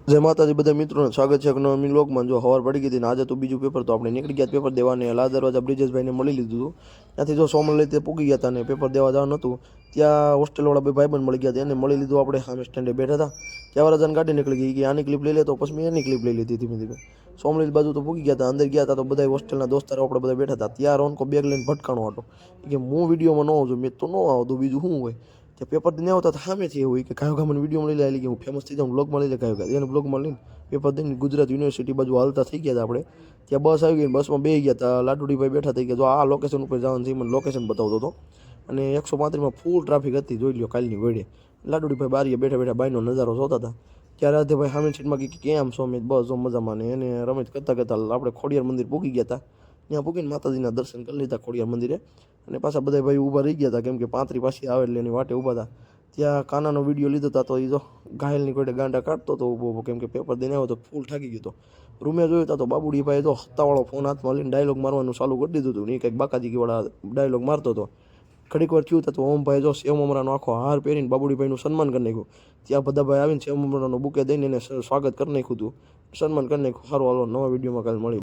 જય માતાજી બધા મિત્રોને સ્વાગત છે એક નવા વ્લોગમાં। જો સવાર પડી ગઈ હતી ને આજે તો બીજું પેપર તો આપણે નીકળી ગયા પેપર દેવાને લાલ દરવાજા બ્રિજેશભાઈને મળી લીધું હતું। ત્યાંથી જો સોમલ લઈ પૂગી ગયા હતા ને પેપર દેવા જવાનું હતું ત્યાં હોસ્ટેલવાળા બે ભાઈબંધ મળી ગયા એને મળી લીધું। આપણે સામે સ્ટેન્ડે બેઠા હતા ત્યાં વરજાને ગાડી નીકળી ગઈ કે આની ક્લિપ લઈ લે તો પછી મેં એની ક્લિપ લઈ લીધી ધીમે ધીમે। સોમલી બાજુ તો પૂગી ગયા હતા અંદર ગયા હતા તો બધા હોસ્ટેલના દોસ્તારો આપણે બધા બેઠા હતા ત્યાં રોનકો બેગ લઈને ભટકાણો હતો કે હું વિડીયોમાં ન આવજો મેં તો ન આવતું બીજું શું હોય ત્યાં પેપર નહીં આવતા સામેથી એવું કે કયો મને વિડીયોમાં લઈ લે કે હું ફેમસ થઈ જાઉં બ્લોગમાં લઈ લે કયો એને બ્લોગમાં લઈને પેપર દઈને ગુજરાત યુનિવર્સિટી બાજુ હાલતા થઈ ગયા હતા આપણે ત્યાં બસ આવી ગઈ બસમાં બેસી ગયા હતા લાડુડીભાઈ બેઠા થઈ ગયા જો આ લોકેશન ઉપર જવાનું છે મને લોકેશન બતાવતો હતો અને 135માં ફૂલ ટ્રાફિક હતી જોઈ લ્યો કાલની વેડે લાડુડીભાઈ બારીએ બેઠા બેઠા બાઈનો નજારો જોતા હતા ત્યારે રાધેભાઈ સામે સીટમાં કે કેમ છો મેં બસ જો મજામાં ને એને રમત કરતા કરતા આપણે ખોડિયાર મંદિર પૂગી ગયા હતા ત્યાં પૂગીને માતાજીના દર્શન કરી લીધા ખોડિયાર મંદિરે અને પાછા બધા ભાઈ ઊભા રહી ગયા હતા કેમ કે 35 પાછી આવે એટલે એની વાટે ઊભા હતા ત્યાં કાનાનો વિડીયો લીધો હતા તો એ જો ઘાયલની કોઈ ગાંડા કાઢતો હતો ઊભો કેમ કે પેપર દઈને આવ્યો તો ફૂલ થાકી ગયો હતો રૂમે જોયો હતા તો બાબુડીભાઈ તો હત્તાવાળો ફોન હાથમાં લઈને ડાયલોગ મારવાનું ચાલુ કરી દીધું હતું ને કંઈક બાકાજીવાળા ડાયલોગ મારતો હતો ઘડીક વાર થયું હતું તો ઓમભાઈ જો સેવ મમરાનો આખો હાર પહેરીને બાબુડીભાઈનું સન્માન કરી નાખ્યું ત્યાં બધા ભાઈ આવીને સેવ મમરાનો બુકે દઈને એને સ્વાગત કરી નાખ્યું હતું સન્માન કરી નાખ્યું સારું હાલો નવા વિડીયોમાં કાલે મળી।